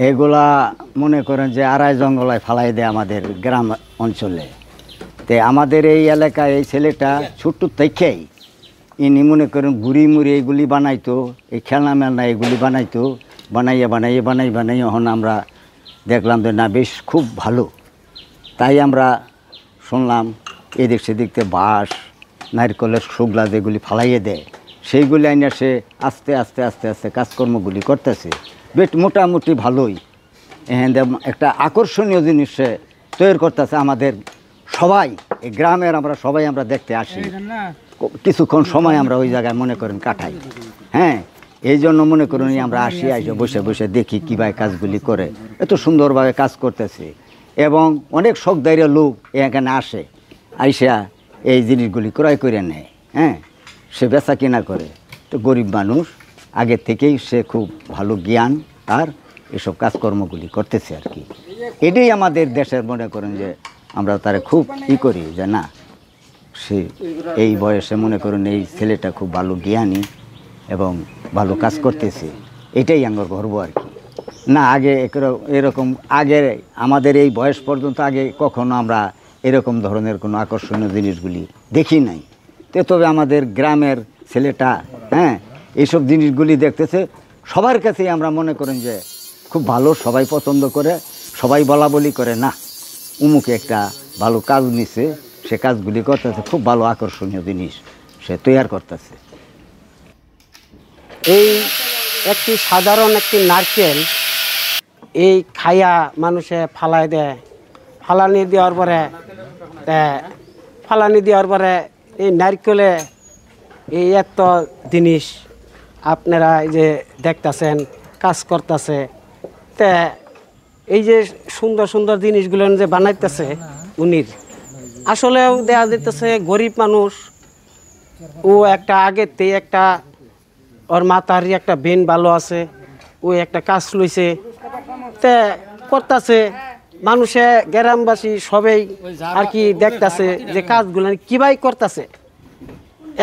এগুলা মনে করেন যে আড়াই জঙ্গলায় ফালাই দেয় আমাদের গ্রাম অঞ্চলে। তে আমাদের এই এলাকায় এই ছেলেটা ছোট্ট থেকেই ইনি মনে করেন গুড়ি মুড়ি এগুলি বানাইতো, এই খেলনা মেলনা এগুলি বানাইতো, বানাই এখন আমরা দেখলাম যে না বেশ খুব ভালো। তাই আমরা শুনলাম এদিক সেদিকতে বাঁশ নারকেলের শুকলা যেগুলি ফালাইয়ে দেয় সেইগুলি আইনা সে আস্তে আস্তে আস্তে আস্তে কাজকর্মগুলি করতেছে। বেশ মোটামুটি ভালোই একটা আকর্ষণীয় জিনিস সে তৈরি করতেছে। আমাদের সবাই এই গ্রামের আমরা সবাই আমরা দেখতে আসি, কিছুক্ষণ সময় আমরা ওই জায়গায় মনে করেন কাটাই। হ্যাঁ, এই জন্য মনে করুন আমরা আসি বসে বসে দেখি কীভাবে কাজগুলি করে, এত সুন্দরভাবে কাজ করতেছে। এবং অনেক শখদারী লোক এখানে আসে, আইসা এই জিনিসগুলি ক্রয় করে নেয়। হ্যাঁ, সে বেচা কিনা করে। তো গরিব মানুষ আগে থেকেই সে খুব ভালো জ্ঞান আর এসব কাজকর্মগুলি করতেছে আর কি। এটাই আমাদের দেশের মনে করেন যে আমরা তারা খুব করি যে না সে এই বয়সে মনে করেন এই ছেলেটা খুব ভালো জ্ঞানী এবং ভালো কাজ করতেছে, এটাই আমার গর্ব আর কি। না আগে এরকম আগে আমাদের এই বয়স পর্যন্ত আগে কখনো আমরা এরকম ধরনের কোনো আকর্ষণীয় জিনিসগুলি দেখি নাই। তবে আমাদের গ্রামের ছেলেটা হ্যাঁ এইসব জিনিসগুলি দেখতেছে, সবার কাছেই আমরা মনে করেন যে খুব ভালো, সবাই পছন্দ করে, সবাই বলা বলি করে না উমুকে একটা ভালো কাজ নিছে, সে কাজগুলি করতেছে, খুব ভালো আকর্ষণীয় জিনিস সে তৈরি করতেছে। এই একটি সাধারণ একটি নারকেল এই খাইয়া মানুষে ফালাই দেয়, ফালানি দেওয়ার পরে এই নারকেলে এই এত জিনিস আপনারা এই যে দেখতেছেন কাজ করতেছে। তে এই যে সুন্দর সুন্দর জিনিসগুলো যে বানাইতেছে উনির আসলেও দেওয়া যেতেছে গরিব মানুষ। ও একটা আগেতেই একটা ওর মাথারই একটা বেন ভালো আছে, ও একটা কাজ লইছে তে করতেছে। মানুষে গ্রামবাসী সবাই আর কি দেখতেছে যে কাজগুলো কিভাবে করতেছে,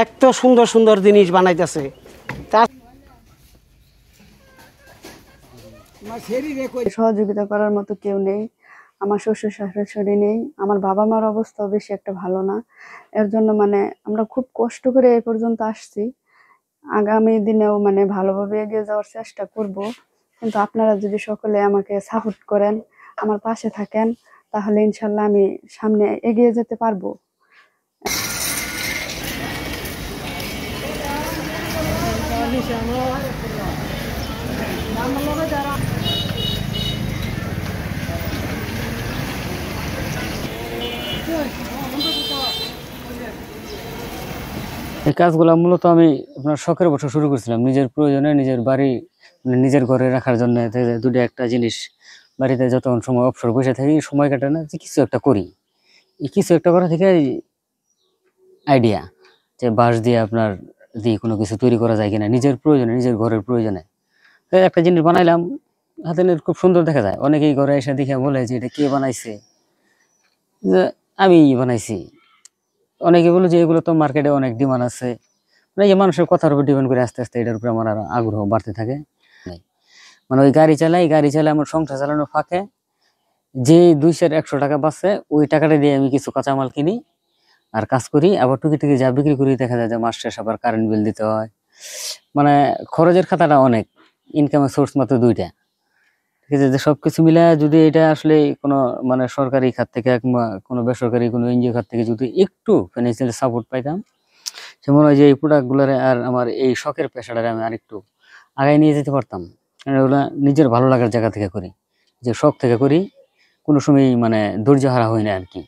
এত সুন্দর সুন্দর জিনিস বানাইতেছে। সহযোগিতা করার মতো কেউ নেই, আমার শ্বশুর শাশুড়ি নেই, আমার বাবা মার অবস্থাও বেশি একটা ভালো না। এর জন্য আমরা খুব কষ্ট করে এই পর্যন্ত আসছি। আগামী দিনেও ভালোভাবে এগিয়ে যাওয়ার চেষ্টা করব। কিন্তু আপনারা যদি সকলে আমাকে সাপোর্ট করেন, আমার পাশে থাকেন, তাহলে ইনশাল্লাহ আমি সামনে এগিয়ে যেতে পারবো। এই কাজগুলো মূলত আমি আপনার শখের বছর শুরু করেছিলাম, নিজের প্রয়োজনে নিজের বাড়ি নিজের ঘরে রাখার জন্য। দুটো একটা জিনিস বাড়িতে যতক্ষণ সময় অবসর বসে থাকি, সময় কাটে না, যে কিছু একটা করি। এই কিছু একটা করা থেকে আইডিয়া যে বাঁশ দিয়ে আপনার দিয়ে কোনো কিছু তৈরি করা যায় কিনা নিজের প্রয়োজনে, নিজের ঘরের প্রয়োজনে। একটা জিনিস বানাইলাম, হাতে খুব সুন্দর দেখা যায়। অনেকেই ঘরে এসে দেখে বলে যে এটা কে বানাইছে, যে আমি বানাইছি। অনেকে বলে যে এগুলো তো মার্কেটে অনেক ডিমান্ড আছে। এই মানুষের কথার উপর ডিপেন্ড করে আস্তে আস্তে এটার উপরে আমার আরো আগ্রহ বাড়তে থাকে। ওই গাড়ি চালাই আমার সংসার চালানোর ফাঁকে যে 200-100 টাকা বাঁচে, ওই টাকাটা দিয়ে আমি কিছু কাঁচামাল কিনি আর কাজ করি। আবার টুকি যা বিক্রি করি, দেখা যায় যে মাস শেষ আবার কারেন্ট বিল দিতে হয়। খরচের খাতাটা অনেক, ইনকামের সোর্স মাত্র 2টা। ঠিক আছে, যে সবকিছু মিলে যদি এটা আসলে কোনো সরকারি খাত থেকে কোনো বেসরকারি কোনো এনজিও খাত থেকে যদি একটু ফাইন্যান্সিয়াল সাপোর্ট পাইতাম, সে মনে হয় যে এই প্রোডাক্টগুলোর আর আমার এই শখের পেশাটারে আমি আরেকটু আগায় নিয়ে যেতে পারতাম। ওগুলো নিজের ভালো লাগার জায়গা থেকে করি, যে শখ থেকে করি, কোনো সময় ধৈর্য হারা হয় না আর কি।